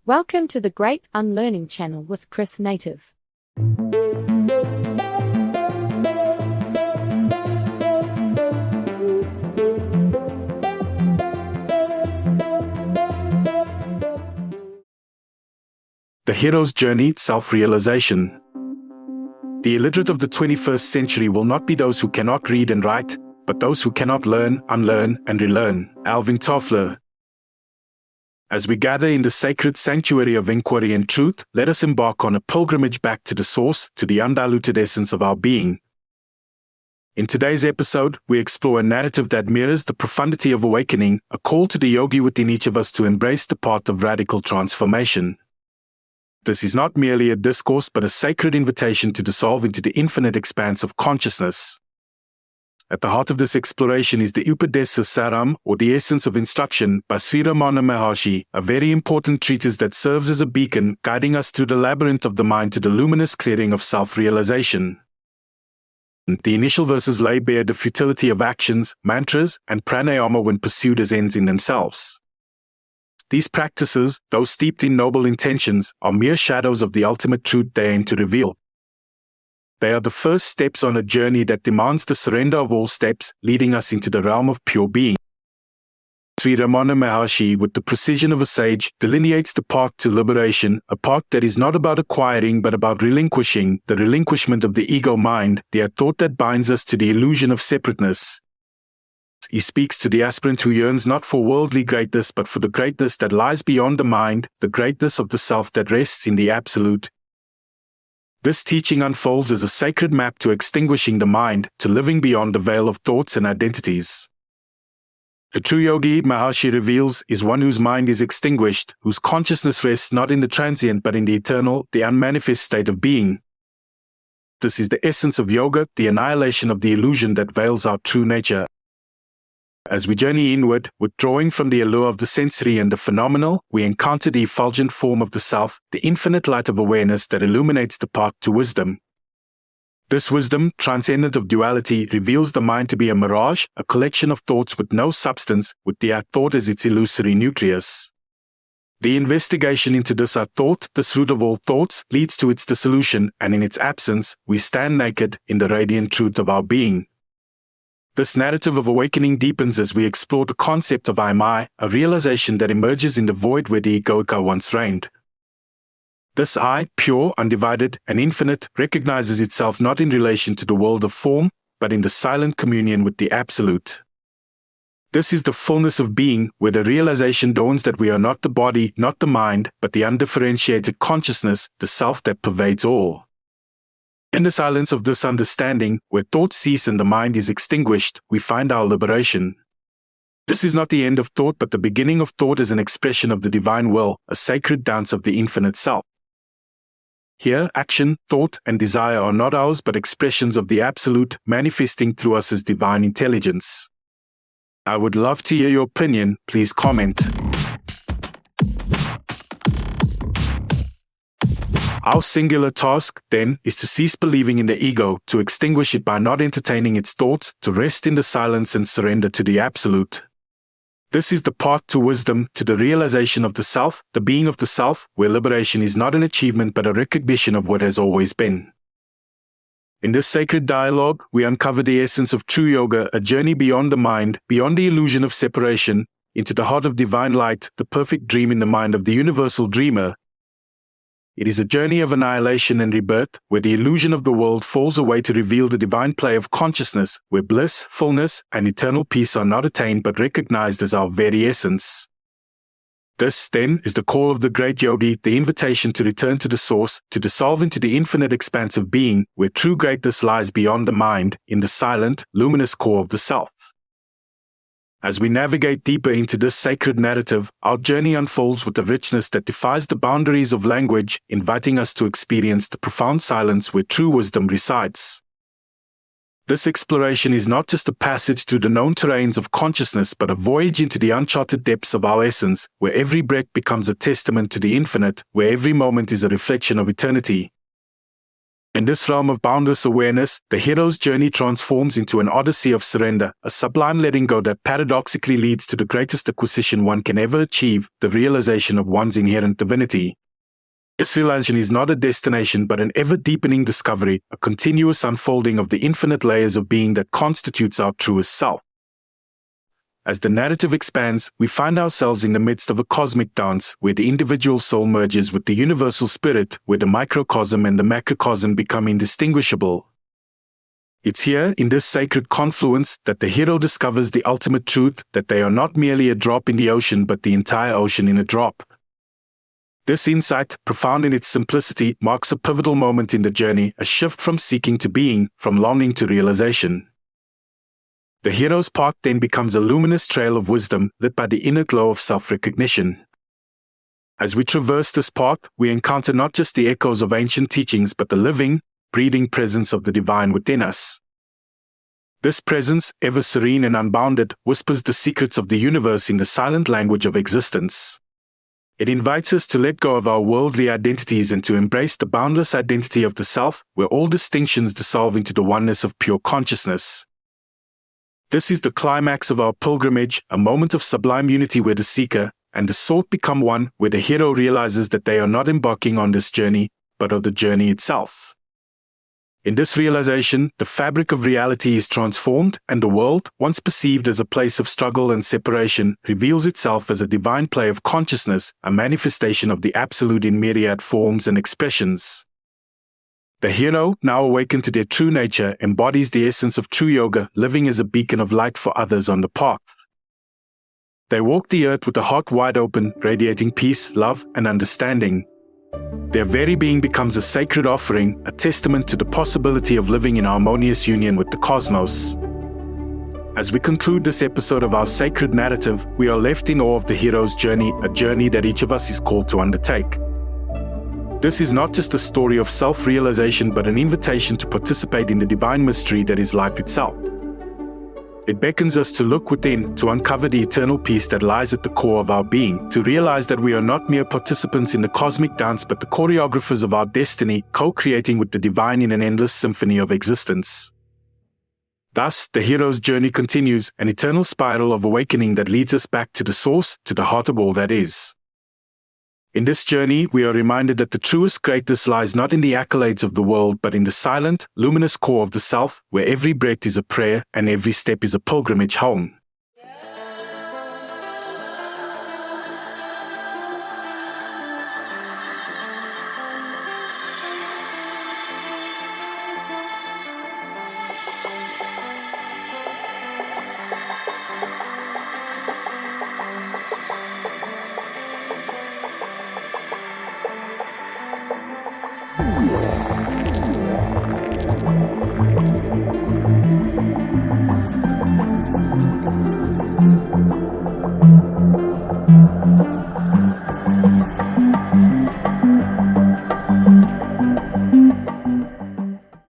Welcome to the Great Unlearning Channel with Chris Native. The Hero's Journey, Self-Realization. The illiterate of the 21st century will not be those who cannot read and write, but those who cannot learn, unlearn, and relearn. Alvin Toffler. As we gather in the sacred sanctuary of inquiry and truth, let us embark on a pilgrimage back to the source, to the undiluted essence of our being. In today's episode, we explore a narrative that mirrors the profundity of awakening, a call to the yogi within each of us to embrace the path of radical transformation. This is not merely a discourse but a sacred invitation to dissolve into the infinite expanse of consciousness. At the heart of this exploration is the Upadesa Saram, or the Essence of Instruction, by Sri Ramana Maharshi, a very important treatise that serves as a beacon, guiding us through the labyrinth of the mind to the luminous clearing of self-realization. The initial verses lay bare the futility of actions, mantras, and pranayama when pursued as ends in themselves. These practices, though steeped in noble intentions, are mere shadows of the ultimate truth they aim to reveal. They are the first steps on a journey that demands the surrender of all steps, leading us into the realm of pure being. Sri Ramana Maharshi, with the precision of a sage, delineates the path to liberation, a path that is not about acquiring but about relinquishing, the relinquishment of the ego mind, the thought that binds us to the illusion of separateness. He speaks to the aspirant who yearns not for worldly greatness but for the greatness that lies beyond the mind, the greatness of the self that rests in the absolute. This teaching unfolds as a sacred map to extinguishing the mind, to living beyond the veil of thoughts and identities. The true yogi, Maharshi reveals, is one whose mind is extinguished, whose consciousness rests not in the transient but in the eternal, the unmanifest state of being. This is the essence of yoga, the annihilation of the illusion that veils our true nature. As we journey inward, withdrawing from the allure of the sensory and the phenomenal, we encounter the effulgent form of the self, the infinite light of awareness that illuminates the path to wisdom. This wisdom, transcendent of duality, reveals the mind to be a mirage, a collection of thoughts with no substance, with the thought as its illusory nucleus. The investigation into this thought, this root of all thoughts, leads to its dissolution, and in its absence, we stand naked in the radiant truth of our being. This narrative of awakening deepens as we explore the concept of I, a realization that emerges in the void where the egoica once reigned. This I, pure, undivided, and infinite, recognizes itself not in relation to the world of form, but in the silent communion with the Absolute. This is the fullness of being, where the realization dawns that we are not the body, not the mind, but the undifferentiated consciousness, the self that pervades all. In the silence of this understanding, where thoughts cease and the mind is extinguished, we find our liberation. This is not the end of thought but the beginning of thought as an expression of the divine will, a sacred dance of the infinite self. Here, action, thought, and desire are not ours but expressions of the Absolute, manifesting through us as divine intelligence. I would love to hear your opinion. Please comment. Our singular task, then, is to cease believing in the ego, to extinguish it by not entertaining its thoughts, to rest in the silence and surrender to the Absolute. This is the path to wisdom, to the realization of the self, the being of the self, where liberation is not an achievement but a recognition of what has always been. In this sacred dialogue, we uncover the essence of true yoga, a journey beyond the mind, beyond the illusion of separation, into the heart of divine light, the perfect dream in the mind of the universal dreamer. It is a journey of annihilation and rebirth, where the illusion of the world falls away to reveal the divine play of consciousness, where bliss, fullness, and eternal peace are not attained but recognized as our very essence. This, then, is the call of the great yogi, the invitation to return to the source, to dissolve into the infinite expanse of being, where true greatness lies beyond the mind, in the silent, luminous core of the self. As we navigate deeper into this sacred narrative, our journey unfolds with a richness that defies the boundaries of language, inviting us to experience the profound silence where true wisdom resides. This exploration is not just a passage through the known terrains of consciousness but a voyage into the uncharted depths of our essence, where every breath becomes a testament to the infinite, where every moment is a reflection of eternity. In this realm of boundless awareness, the hero's journey transforms into an odyssey of surrender, a sublime letting go that paradoxically leads to the greatest acquisition one can ever achieve, the realization of one's inherent divinity. This realization is not a destination but an ever-deepening discovery, a continuous unfolding of the infinite layers of being that constitutes our truest self. As the narrative expands, we find ourselves in the midst of a cosmic dance where the individual soul merges with the universal spirit, where the microcosm and the macrocosm become indistinguishable. It's here, in this sacred confluence, that the hero discovers the ultimate truth, that they are not merely a drop in the ocean but the entire ocean in a drop. This insight, profound in its simplicity, marks a pivotal moment in the journey, a shift from seeking to being, from longing to realization. The hero's path then becomes a luminous trail of wisdom, lit by the inner glow of self-recognition. As we traverse this path, we encounter not just the echoes of ancient teachings but the living, breathing presence of the divine within us. This presence, ever serene and unbounded, whispers the secrets of the universe in the silent language of existence. It invites us to let go of our worldly identities and to embrace the boundless identity of the self, where all distinctions dissolve into the oneness of pure consciousness. This is the climax of our pilgrimage, a moment of sublime unity where the seeker and the sought become one, where the hero realizes that they are not embarking on this journey, but of the journey itself. In this realization, the fabric of reality is transformed, and the world, once perceived as a place of struggle and separation, reveals itself as a divine play of consciousness, a manifestation of the absolute in myriad forms and expressions. The hero, now awakened to their true nature, embodies the essence of true yoga, living as a beacon of light for others on the path. They walk the earth with a heart wide open, radiating peace, love, and understanding. Their very being becomes a sacred offering, a testament to the possibility of living in harmonious union with the cosmos. As we conclude this episode of our sacred narrative, we are left in awe of the hero's journey, a journey that each of us is called to undertake. This is not just a story of self-realization but an invitation to participate in the divine mystery that is life itself. It beckons us to look within, to uncover the eternal peace that lies at the core of our being, to realize that we are not mere participants in the cosmic dance but the choreographers of our destiny, co-creating with the divine in an endless symphony of existence. Thus, the hero's journey continues, an eternal spiral of awakening that leads us back to the source, to the heart of all that is. In this journey, we are reminded that the truest greatness lies not in the accolades of the world but in the silent, luminous core of the self, where every breath is a prayer and every step is a pilgrimage home.